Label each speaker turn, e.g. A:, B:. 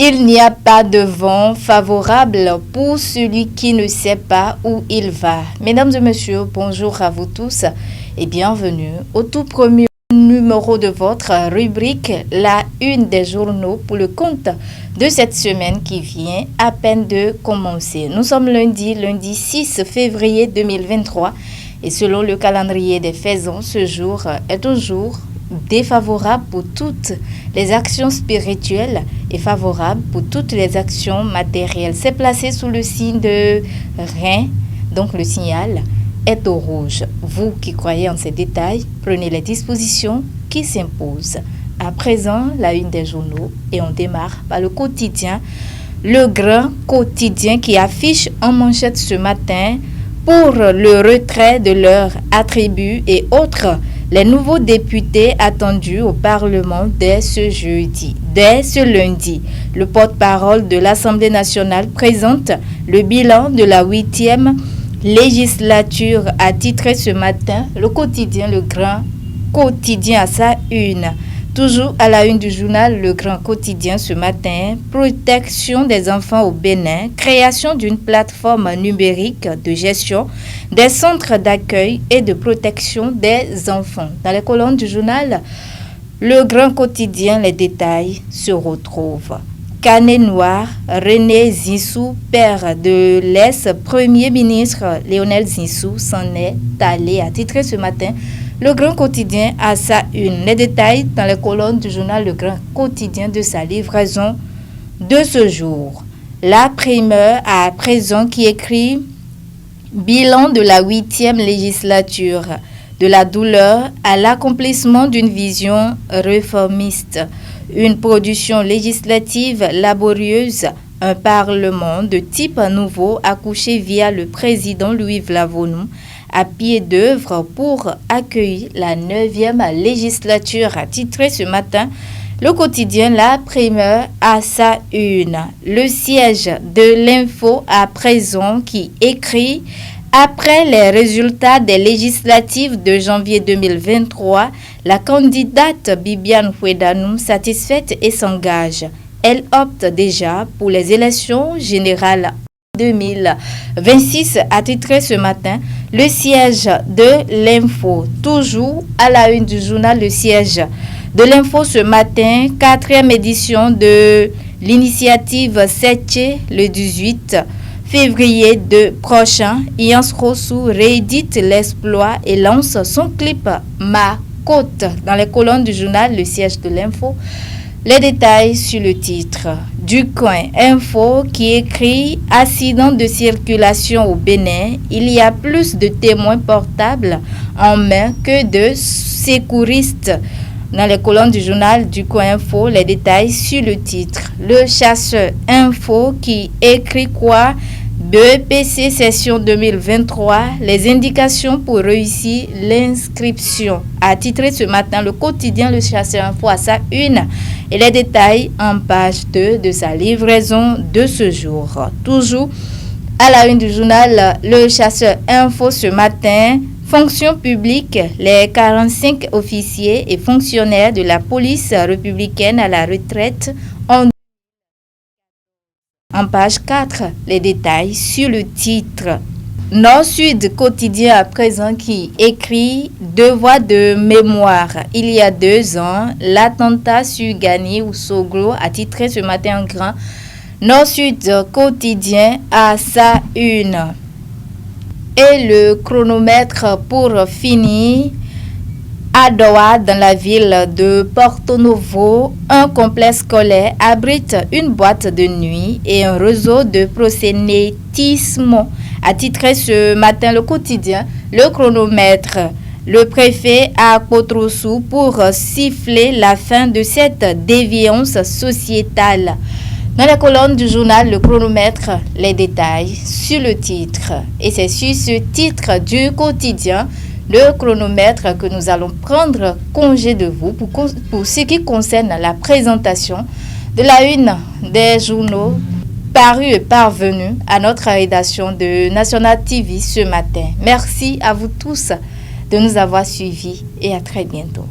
A: Il n'y a pas de vent favorable pour celui qui ne sait pas où il va. Mesdames et messieurs, bonjour à vous tous et bienvenue au tout premier numéro de votre rubrique La Une des journaux pour le compte de cette semaine qui vient à peine de commencer. Nous sommes lundi 6 février 2023 et selon le calendrier des faisans, ce jour est un jour défavorable pour toutes les actions spirituelles et favorable pour toutes les actions matérielles. C'est placé sous le signe de Rein, donc le signal est au rouge. Vous qui croyez en ces détails, prenez les dispositions qui s'imposent. À présent, la une des journaux et on démarre par le quotidien, le grand quotidien qui affiche en manchette ce matin pour le retrait de leurs attributs et autres. Les nouveaux députés attendus au Parlement dès ce lundi. Le porte-parole de l'Assemblée nationale présente le bilan de la 8e législature, a titré ce matin le quotidien Le Grand Quotidien à sa une. Toujours à la une du journal Le Grand Quotidien ce matin, protection des enfants au Bénin, création d'une plateforme numérique de gestion des centres d'accueil et de protection des enfants. Dans les colonnes du journal Le Grand Quotidien, les détails se retrouvent. Canet noir, René Zinsou, père de l'ex-premier ministre Lionel Zinsou, s'en est allé, a titré ce matin Le Grand Quotidien à sa une. Les détails dans les colonnes du journal Le Grand Quotidien de sa livraison de ce jour. La primeur à présent qui écrit bilan de la 8e législature, de la douleur à l'accomplissement d'une vision réformiste. Une production législative laborieuse, un parlement de type nouveau accouché via le président Louis Vlavonou à pied d'œuvre pour accueillir la 9e législature, a titré ce matin le quotidien La Primeur à sa une. Le siège de l'info à présent qui écrit après les résultats des législatives de janvier 2023, la candidate Bibiane Fouedanoum satisfaite et s'engage. Elle opte déjà pour les élections générales 2026, a titré ce matin le siège de l'info. Toujours à la une du journal Le Siège de l'info ce matin, 4e édition de l'initiative Seche le 18 février prochain. Ian Rossou réédite l'exploit et lance son clip Ma Côte. Dans les colonnes du journal Le Siège de l'info, les détails sur le titre. Du coin info qui écrit accident de circulation au Bénin. Il y a plus de témoins portables en main que de secouristes. Dans les colonnes du journal Du Coin Info, les détails sur le titre. Le chasseur info qui écrit quoi? BEPC session 2023, les indications pour réussir l'inscription. A titré ce matin le quotidien Le Chasseur Info à sa une et les détails en page 2 de sa livraison de ce jour. Toujours à la une du journal Le Chasseur Info ce matin, fonction publique, les 45 officiers et fonctionnaires de la police républicaine à la retraite en page 4, les détails sur le titre. Nord-Sud quotidien à présent qui écrit devoir de mémoire. Il y a 2 ans, l'attentat sur Gani Oussoglo a titré ce matin en grand Nord-Sud quotidien à sa une. Et le chronomètre pour finir. À Doha, dans la ville de Porto Novo, un complexe scolaire abrite une boîte de nuit et un réseau de proxénétisme, a titré ce matin le quotidien Le Chronomètre. Le préfet à Potrossou pour siffler la fin de cette déviance sociétale. Dans la colonne du journal Le Chronomètre, les détails sur le titre. Et c'est sur ce titre du quotidien Le Chronomètre que nous allons prendre congé de vous pour ce qui concerne la présentation de la une des journaux parus et parvenus à notre rédaction de National TV ce matin. Merci à vous tous de nous avoir suivis et à très bientôt.